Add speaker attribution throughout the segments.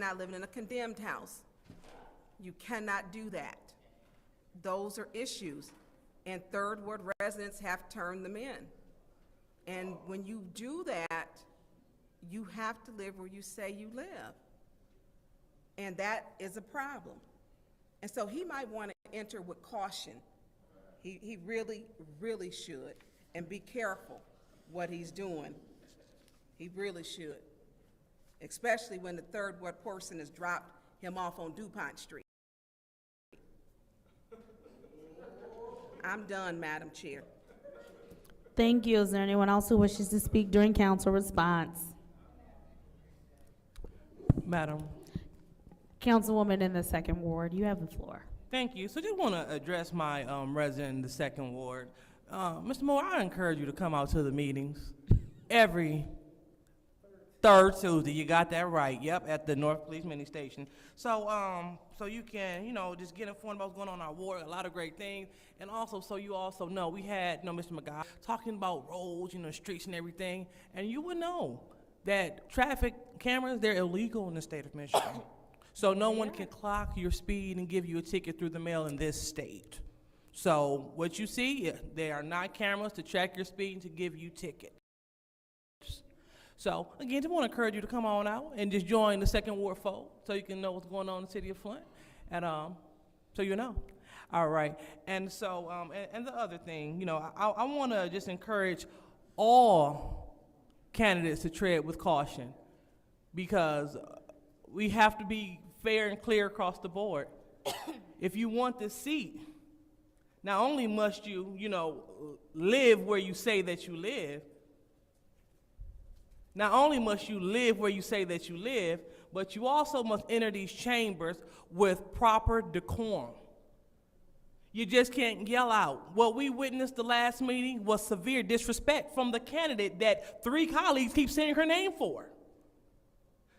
Speaker 1: cannot live in a condemned house. You cannot do that. Those are issues, and third ward residents have turned them in. And when you do that, you have to live where you say you live. And that is a problem. And so he might want to enter with caution. He really, really should. And be careful what he's doing. He really should. Especially when the third ward person has dropped him off on DuPont Street. I'm done, Madam Chair.
Speaker 2: Thank you. Is there anyone else who wishes to speak during council response?
Speaker 3: Madam.
Speaker 2: Councilwoman in the second ward, you have the floor.
Speaker 3: Thank you. So just want to address my resident in the second ward. Mr. Moore, I encourage you to come out to the meetings every third Tuesday. You got that right. Yep, at the North Police Mini Station. So so you can, just get informed about what's going on in our ward, a lot of great things. And also, so you also know, we had, Mr. McGuire talking about roads, streets and everything. And you would know that traffic cameras, they're illegal in the state of Michigan. So no one can clock your speed and give you a ticket through the mail in this state. So what you see, they are not cameras to track your speed and to give you tickets. So again, just want to encourage you to come on out and just join the second ward fold so you can know what's going on in the city of Flint, and so you know. All right, and so and the other thing, I want to just encourage all candidates to tread with caution, because we have to be fair and clear across the board. If you want this seat, not only must you, live where you say that you live, not only must you live where you say that you live, but you also must enter these chambers with proper decorum. You just can't yell out. What we witnessed the last meeting was severe disrespect from the candidate that 3 colleagues keep saying her name for.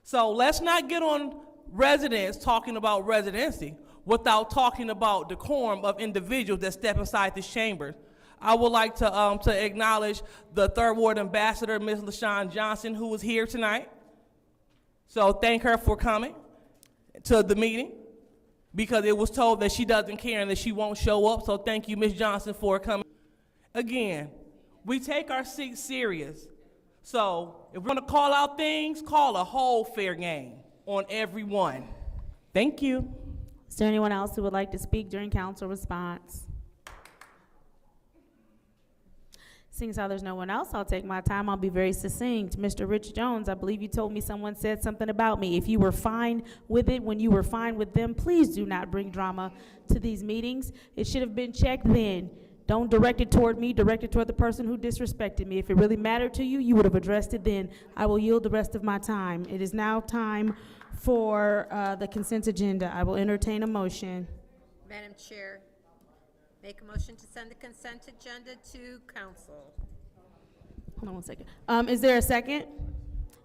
Speaker 3: So let's not get on residents talking about residency without talking about decorum of individuals that step inside this chamber. I would like to acknowledge the third ward ambassador, Ms. LaShawn Johnson, who was here tonight. So thank her for coming to the meeting, because it was told that she doesn't care and that she won't show up. So thank you, Ms. Johnson, for coming. Again, we take our seats serious. So if we're gonna call out things, call a whole fair game on everyone. Thank you.
Speaker 2: Is there anyone else who would like to speak during council response? Seeing as how there's no one else, I'll take my time. I'll be very succinct. Mr. Rich Jones, I believe you told me someone said something about me. If you were fine with it when you were fine with them, please do not bring drama to these meetings. It should have been checked then. Don't direct it toward me, direct it toward the person who disrespected me. If it really mattered to you, you would have addressed it then. I will yield the rest of my time. It is now time for the consent agenda. I will entertain a motion.
Speaker 4: Madam Chair, make a motion to send the consent agenda to council.
Speaker 2: Hold on one second. Is there a second?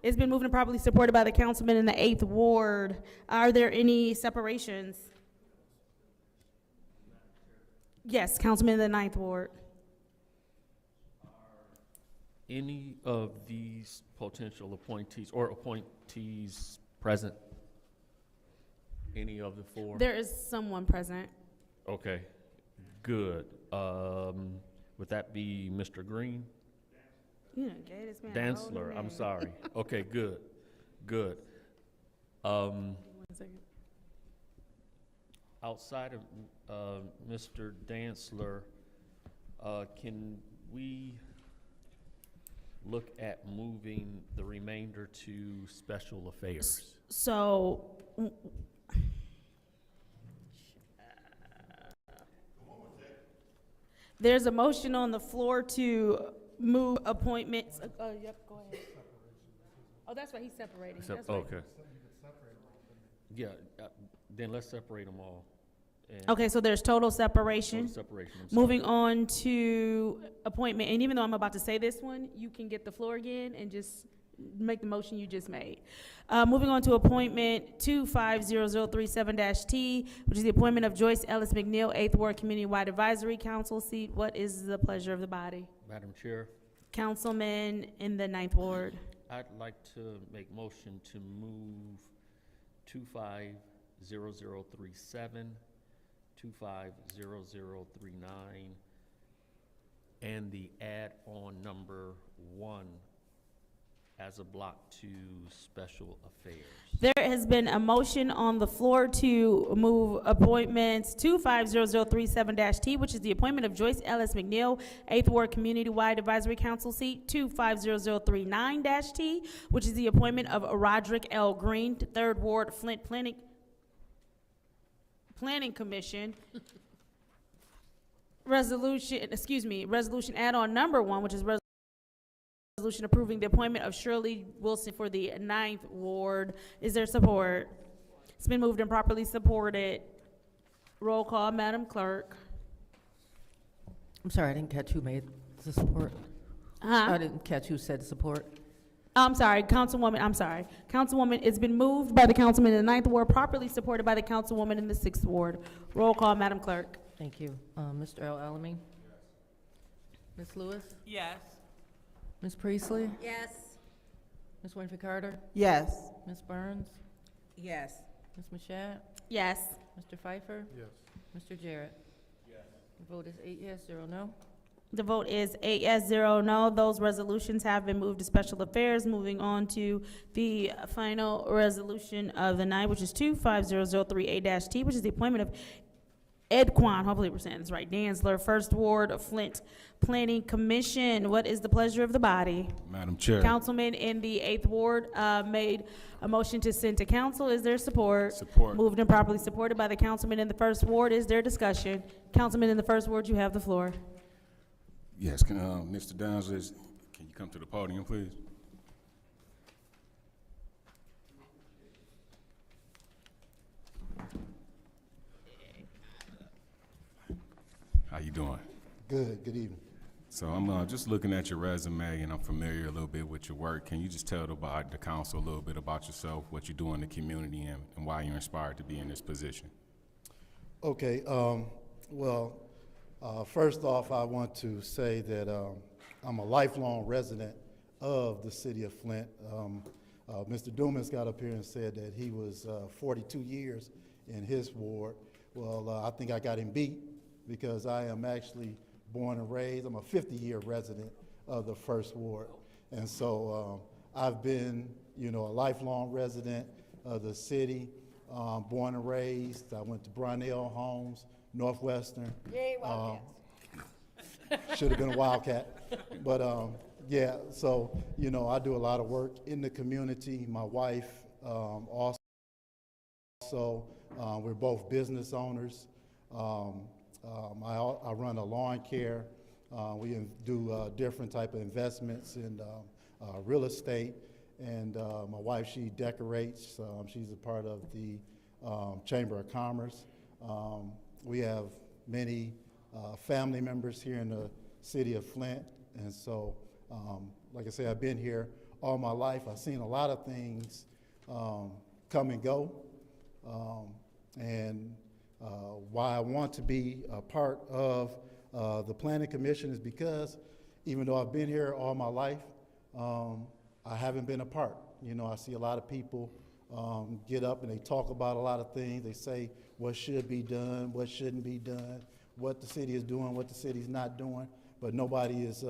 Speaker 2: It's been moved and properly supported by the councilman in the 8th ward. Are there any separations? Yes, councilman in the 9th ward.
Speaker 5: Any of these potential appointees or appointees present? Any of the 4?
Speaker 2: There is someone present.
Speaker 5: Okay, good. Would that be Mr. Green?
Speaker 2: You done gave this man a whole
Speaker 5: Dantzler, I'm
Speaker 2: name.
Speaker 5: sorry. Okay, good, good.
Speaker 2: One second.
Speaker 5: Outside of Mr. Dantzler, can we look at moving the remainder to special affairs?
Speaker 2: So, there's a motion on the floor to move appointments. Yep, go ahead. Oh, that's right, he's separating. That's right.
Speaker 5: Okay. Yeah, then let's separate them all. And
Speaker 2: Okay, so there's total separation.
Speaker 5: separation. I'm sorry.
Speaker 2: Moving on to appointment, and even though I'm about to say this one, you can get the floor again and just make the motion you just made. Moving on to appointment 250037-T, which is the appointment of Joyce Ellis McNeil, 8th Ward Community-Wide Advisory Council seat. What is the pleasure of the body?
Speaker 5: Madam Chair,
Speaker 2: Councilman in the 9th Ward.
Speaker 5: I'd like to make motion to move 250037, 250039, and the add-on number 1 as a block to special affairs.
Speaker 2: There has been a motion on the floor to move appointments 250037-T, which is the appointment of Joyce Ellis McNeil, 8th Ward Community-Wide Advisory Council seat, 250039-T, which is the appointment of Roderick L. Green, 3rd Ward Flint Planning Commission. Resolution add-on number 1, which is resolution approving the appointment of Shirley Wilson for the 9th Ward. Is there support? It's been moved and properly supported. Roll call, Madam Clerk.
Speaker 6: I'm sorry, I didn't catch who made the support. I didn't catch who said support.
Speaker 2: I'm sorry, Councilwoman, Councilwoman, it's been moved by the councilman in the 9th Ward, properly supported by the councilwoman in the 6th Ward. Roll call, Madam Clerk.
Speaker 6: Thank you. Mr. El Alamin? Ms. Lewis?
Speaker 3: Yes.
Speaker 6: Ms. Priestley?
Speaker 4: Yes.
Speaker 6: Ms. Winfrey Carter?
Speaker 1: Yes.
Speaker 6: Ms. Burns?
Speaker 1: Yes.
Speaker 6: Ms. Mashat?
Speaker 2: Yes.
Speaker 6: Mr. Pfeiffer?
Speaker 7: Yes.
Speaker 6: Mr. Jarrett? Yes. The vote is 8 yes, 0 no.
Speaker 2: The vote is 8 yes, 0 no. Those resolutions have been moved to special affairs. Moving on to the final resolution of the night, which is 250038-T, which is the appointment of Edquan, hopefully we're saying this right, Danzler, 1st Ward of Flint Planning Commission. What is the pleasure of the body?
Speaker 7: Madam Chair.
Speaker 2: Councilman in the 8th Ward made a motion to send to council. Is there support?
Speaker 7: Support.
Speaker 2: Moved and properly supported by the councilman in the 1st Ward. Is there discussion? Councilman in the 1st Ward, you have the floor.
Speaker 7: Yes, Mr. Danzler, can you come to the podium, please? How you doing?
Speaker 8: Good evening.
Speaker 7: So I'm just looking at your resume, and I'm familiar a little bit with your work. Can you just tell the council a little bit about yourself, what you do in the community, and why you're inspired to be in this position?
Speaker 8: Okay, first off, I want to say that I'm a lifelong resident of the city of Flint. Mr. Dumas got up here and said that he was 42 years in his ward. Well, I think I got him beat because I am actually born and raised. I'm a 50-year resident of the 1st Ward. And so I've been, a lifelong resident of the city, born and raised. I went to Brownell Homes, Northwestern.
Speaker 4: Yay, Wildcats.
Speaker 8: Should have been a Wildcat. But yeah, so, I do a lot of work in the community. My wife also, we're both business owners. I run a lawn care. We do different type of investments in real estate. And my wife, she decorates. She's a part of the Chamber of Commerce. We have many family members here in the city of Flint. And so, like I said, I've been here all my life. I've seen a lot of things come and go. Why I want to be a part of the Planning Commission is because even though I've been here all my life, I haven't been a part. I see a lot of people get up and they talk about a lot of things. They say what should be done, what shouldn't be done, what the city is doing, what the city's not doing, but nobody is,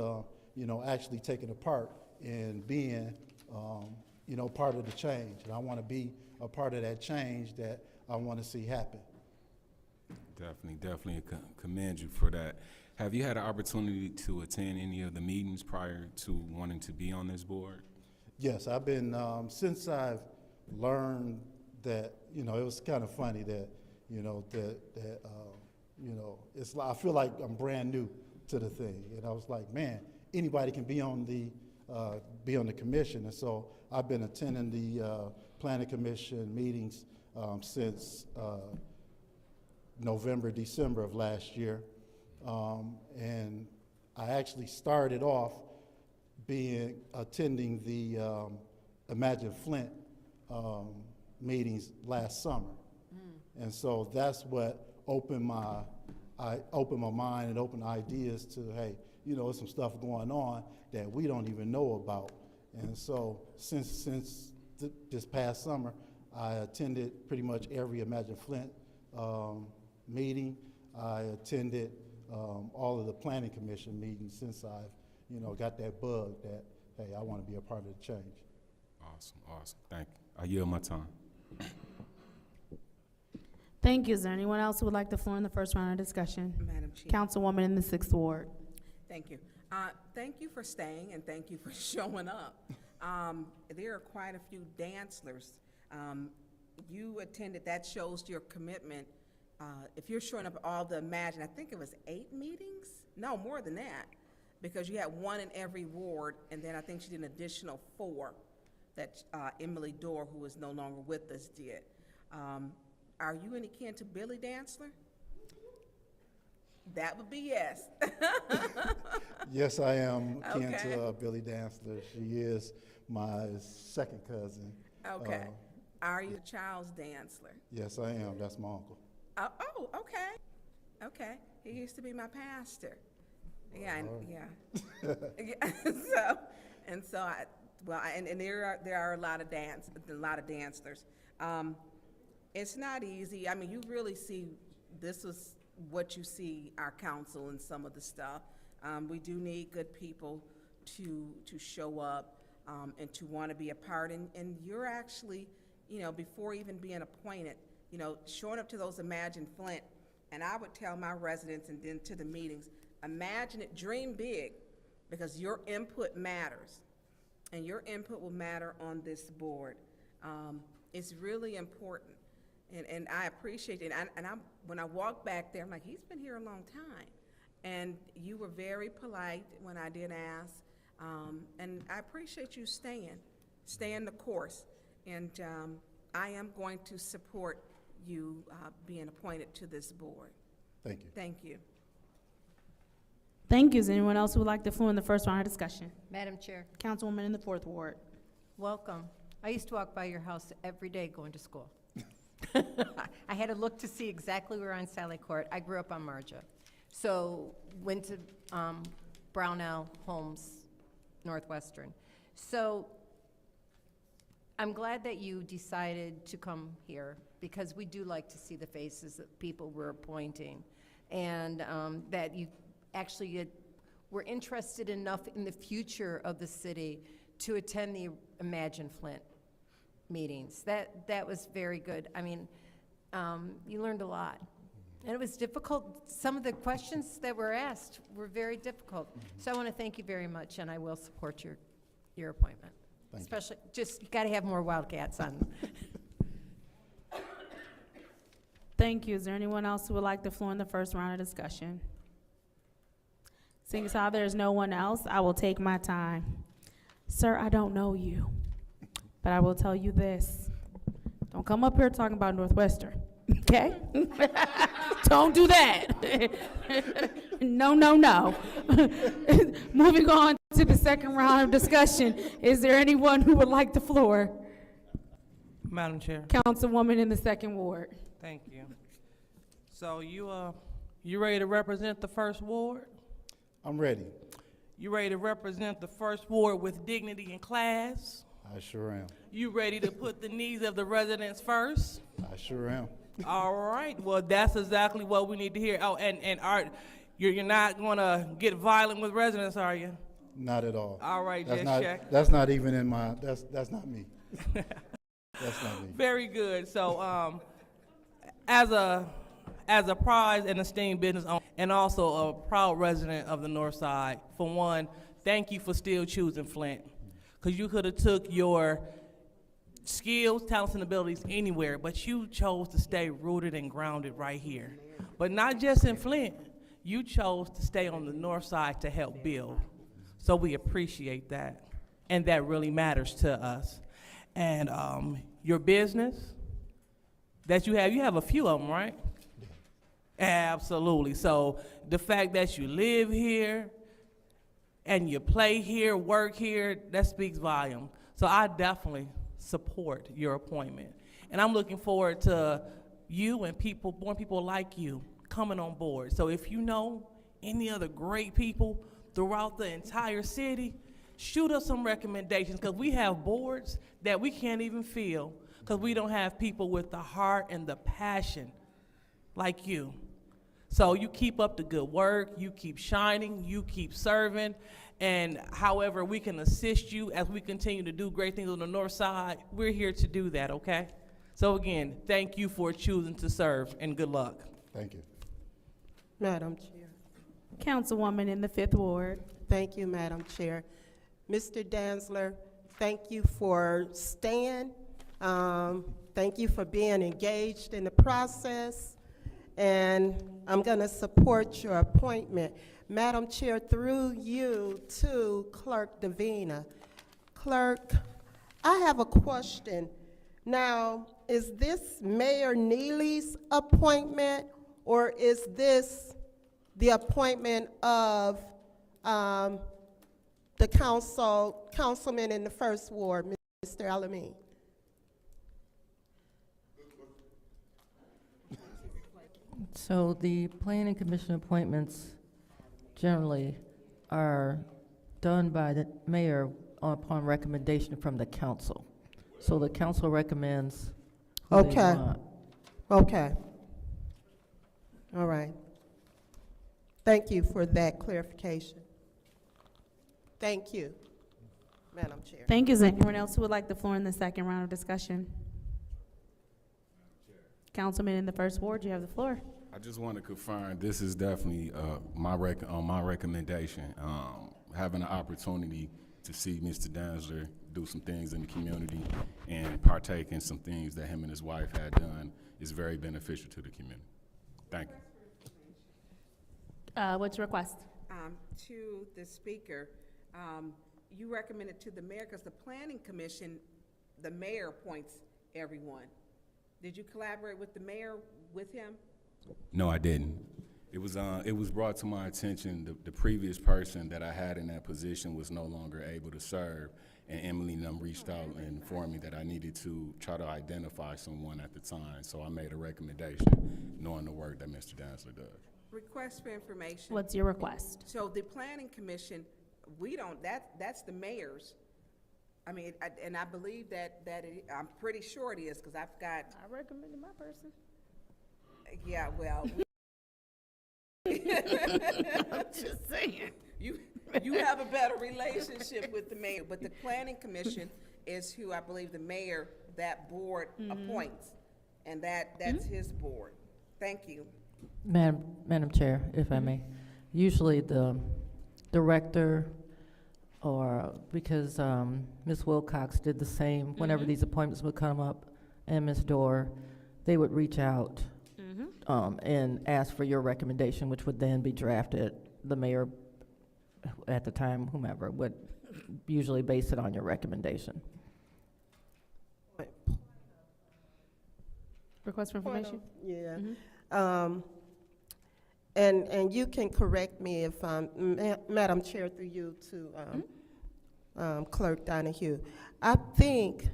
Speaker 8: actually taking a part in being, part of the change. And I want to be a part of that change that I want to see happen.
Speaker 7: Definitely commend you for that. Have you had an opportunity to attend any of the meetings prior to wanting to be on this board?
Speaker 8: Yes, I've been, since I've learned that, it was kind of funny that, it's like, I feel like I'm brand new to the thing. And I was like, man, anybody can be on the commission. And so I've been attending the Planning Commission meetings since November, December of last year. And I actually started off attending the Imagine Flint meetings last summer. And so that's what opened my mind and opened ideas to, hey, there's some stuff going on that we don't even know about. And so since this past summer, I attended pretty much every Imagine Flint meeting. I attended all of the planning commission meetings since I've, got that bug that, hey, I want to be a part of the change.
Speaker 7: Awesome. Thank you. I yield my time.
Speaker 2: Thank you. Is there anyone else who would like the floor in the first round of discussion?
Speaker 1: Madam Chief.
Speaker 2: Councilwoman in the 6th Ward.
Speaker 1: Thank you. Thank you for staying and thank you for showing up. There are quite a few dancers. You attended, that shows your commitment. If you're showing up at all the Imagine, I think it was 8 meetings? No, more than that, because you had 1 in every ward, and then I think she did an additional 4 that Emily Dorr, who is no longer with us, did. Are you any kin to Billy Dantzler? That would be yes.
Speaker 8: Yes, I am kin
Speaker 1: Okay.
Speaker 8: to Billy Dantzler. She is my second cousin.
Speaker 1: Okay. Are you Charles Dantzler?
Speaker 8: Yes, I am. That's my uncle.
Speaker 1: Oh, okay. Okay. He used to be my pastor. Yeah, yeah. Yeah. And there are a lot of dancers. It's not easy. I mean, you really see, this is what you see our council and some of the stuff. We do need good people to show up and to want to be a part. And you're actually, before even being appointed, showing up to those Imagine Flint. And I would tell my residents and then to the meetings, imagine it, dream big, because your input matters. And your input will matter on this board. It's really important. And I appreciate it. And when I walked back there, I'm like, he's been here a long time. And you were very polite when I did ask. And I appreciate you staying the course. And I am going to support you being appointed to this board.
Speaker 8: Thank you.
Speaker 1: Thank you.
Speaker 2: Thank you. Is there anyone else who would like the floor in the first round of discussion?
Speaker 4: Madam Chair,
Speaker 2: Councilwoman in the 4th Ward.
Speaker 4: welcome. I used to walk by your house every day going to school. I had to look to see exactly where on Sally Court. I grew up on Marja. So went to Brownell, Holmes, Northwestern. So I'm glad that you decided to come here, because we do like to see the faces of people we're appointing, and that you actually were interested enough in the future of the city to attend the Imagine Flint meetings. That was very good. I mean, you learned a lot. And it was difficult. Some of the questions that were asked were very difficult. So I want to thank you very much, and I will support your appointment.
Speaker 8: Thank you.
Speaker 4: Especially, just, you got to have more Wildcats on.
Speaker 2: Thank you. Is there anyone else who would like the floor in the first round of discussion? Seeing as how there's no one else, I will take my time. Sir, I don't know you, but I will tell you this. Don't come up here talking about Northwestern, okay? Don't do that. No, no, no. Moving on to the second round of discussion. Is there anyone who would like the floor?
Speaker 3: Madam Chair.
Speaker 2: Councilwoman in the 2nd Ward.
Speaker 3: Thank you. So you ready to represent the 1st Ward?
Speaker 8: I'm ready.
Speaker 3: You ready to represent the 1st Ward with dignity and class?
Speaker 8: I sure am.
Speaker 3: You ready to put the needs of the residents first?
Speaker 8: I sure am.
Speaker 3: All right. Well, that's exactly what we need to hear. Oh, and Art, you're not gonna get violent with residents, are you?
Speaker 8: Not at all.
Speaker 3: All right,
Speaker 8: That's
Speaker 3: just
Speaker 8: not,
Speaker 3: check.
Speaker 8: that's not even in my, that's not me. That's not me.
Speaker 3: Very good. So, as a prized and esteemed business owner, and also a proud resident of the North Side, for one, thank you for still choosing Flint, because you could have took your skills, talents, and abilities anywhere, but you chose to stay rooted and grounded right here. But not just in Flint, you chose to stay on the North Side to help build. So we appreciate that, and that really matters to us. And your business that you have a few of them, right? Absolutely. So the fact that you live here and you play here, work here, that speaks volume. So I definitely support your appointment. And I'm looking forward to you and more people like you coming on board. So if you know any other great people throughout the entire city, shoot us some recommendations, because we have boards that we can't even fill, because we don't have people with the heart and the passion like you. So you keep up the good work, you keep shining, you keep serving, and however we can assist you as we continue to do great things on the north side, we're here to do that, okay? So again, thank you for choosing to serve, and good luck.
Speaker 8: Thank you.
Speaker 9: Madam Chair.
Speaker 2: Councilwoman in the 5th Ward.
Speaker 9: Thank you, Madam Chair. Mr. Danzler, thank you for staying. Thank you for being engaged in the process. And I'm going to support your appointment. Madam Chair, through you to Clerk Davina. Clerk, I have a question. Now, is this Mayor Neely's appointment, or is this the appointment of the councilman in the 1st Ward, Mr. Alameen?
Speaker 6: So the planning commission appointments generally are done by the mayor upon recommendation from the council. So the council recommends who they
Speaker 9: Okay.
Speaker 6: want.
Speaker 9: Okay. All right. Thank you for that clarification. Thank you, Madam Chair.
Speaker 2: Thank you. Is there anyone else who would like the floor in the second round of discussion? Councilman in the 1st Ward, you have the floor.
Speaker 7: I just want to confirm, this is definitely my recommendation. Having the opportunity to see Mr. Danzler do some things in the community and partake in some things that him and his wife had done is very beneficial to the community. Thank you.
Speaker 2: What's your request?
Speaker 1: To the speaker, you recommended to the mayor, because the planning commission, the mayor appoints everyone. Did you collaborate with the mayor, with him?
Speaker 7: No, I didn't. It was brought to my attention, the previous person that I had in that position was no longer able to serve, and Emily and them reached out and informed me that I needed to try to identify someone at the time, so I made a recommendation, knowing the work that Mr. Danzler does.
Speaker 1: Request for information.
Speaker 2: What's your request?
Speaker 1: So the planning commission, we don't, that's the mayor's. I mean, and I believe that I'm pretty sure it is, because I've got,
Speaker 2: I recommended my person.
Speaker 1: yeah, well.
Speaker 2: I'm just saying.
Speaker 1: You have a better relationship with the mayor, but the planning commission is who I believe the mayor, that board appoints, and that's his board. Thank you.
Speaker 6: Madam Chair, if I may, usually the director, or because Ms. Wilcox did the same, whenever these appointments would come up, and Ms. Dorr, they would reach out and ask for your recommendation, which would then be drafted. The mayor, at the time, whomever, would usually base it on your recommendation.
Speaker 2: Request for information?
Speaker 9: Yeah. And you can correct me if Madam Chair, through you to Clerk Donahue. I think,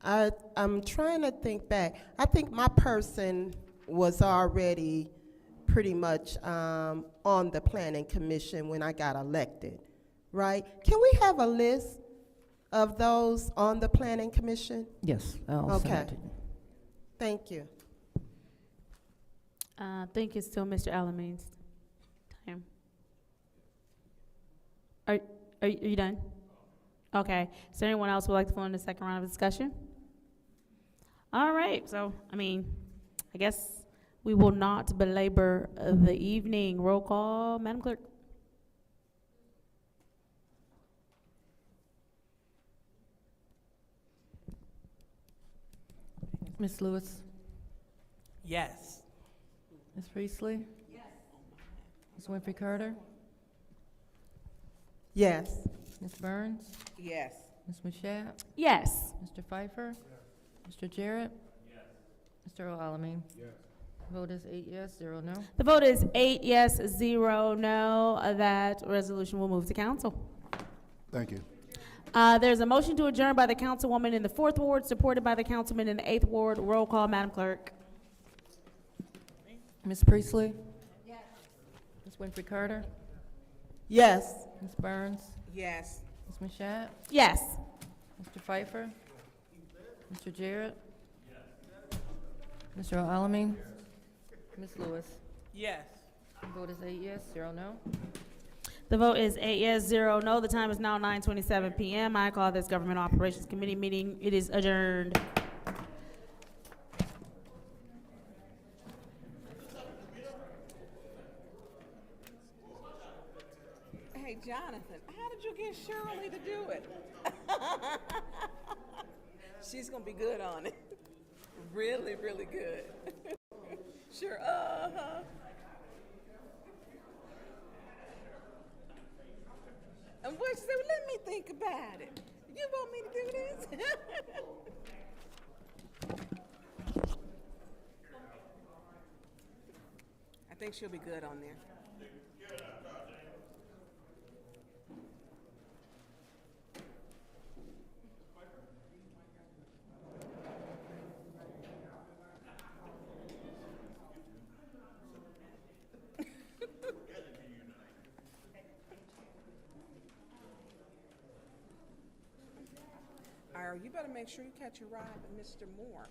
Speaker 9: I'm trying to think back. I think my person was already pretty much on the planning commission when I got elected, right? Can we have a list of those on the planning commission?
Speaker 6: Yes, I'll send it to you.
Speaker 9: Thank you.
Speaker 2: I think it's still Mr. Alameen's time. Are you done? Okay. Is there anyone else who would like to floor in the second round of discussion? All right. So, I mean, I guess we will not belabor the evening. Roll call, Madam Clerk.
Speaker 6: Ms. Lewis?
Speaker 3: Yes.
Speaker 6: Ms. Priestley? Yes. Ms. Winfrey Carter?
Speaker 9: Yes.
Speaker 6: Ms. Burns?
Speaker 1: Yes.
Speaker 6: Ms. Mashat?
Speaker 2: Yes.
Speaker 6: Mr. Pfeiffer? Mr. Jarrett? Yes. Mr. Alamin? Yes. Vote is 8 yes, 0 no.
Speaker 2: The vote is 8 yes, 0 no. That resolution will move to council.
Speaker 8: Thank you.
Speaker 2: There's a motion to adjourn by the councilwoman in the 4th Ward, supported by the councilman in the 8th Ward. Roll call, Madam Clerk.
Speaker 6: Ms. Priestley? Yes. Ms. Winfrey Carter?
Speaker 9: Yes.
Speaker 6: Ms. Burns?
Speaker 1: Yes.
Speaker 6: Ms. Mashat?
Speaker 2: Yes.
Speaker 6: Mr. Pfeiffer? Mr. Jarrett? Mr. Alamin? Ms. Lewis?
Speaker 3: Yes.
Speaker 6: Vote is 8 yes, 0 no.
Speaker 2: The vote is 8 yes, 0 no. The time is now 9:27 p.m. I call this Government Operations Committee meeting. It is adjourned.
Speaker 1: Hey, Jonathan, how did you get Shirley to do it? She's gonna be good on it. Really, really good. Sure, And what she said, well, let me think about it. You want me to do this? I think she'll be good on there. Ira, you better make sure you catch a ride with Mr. Moore.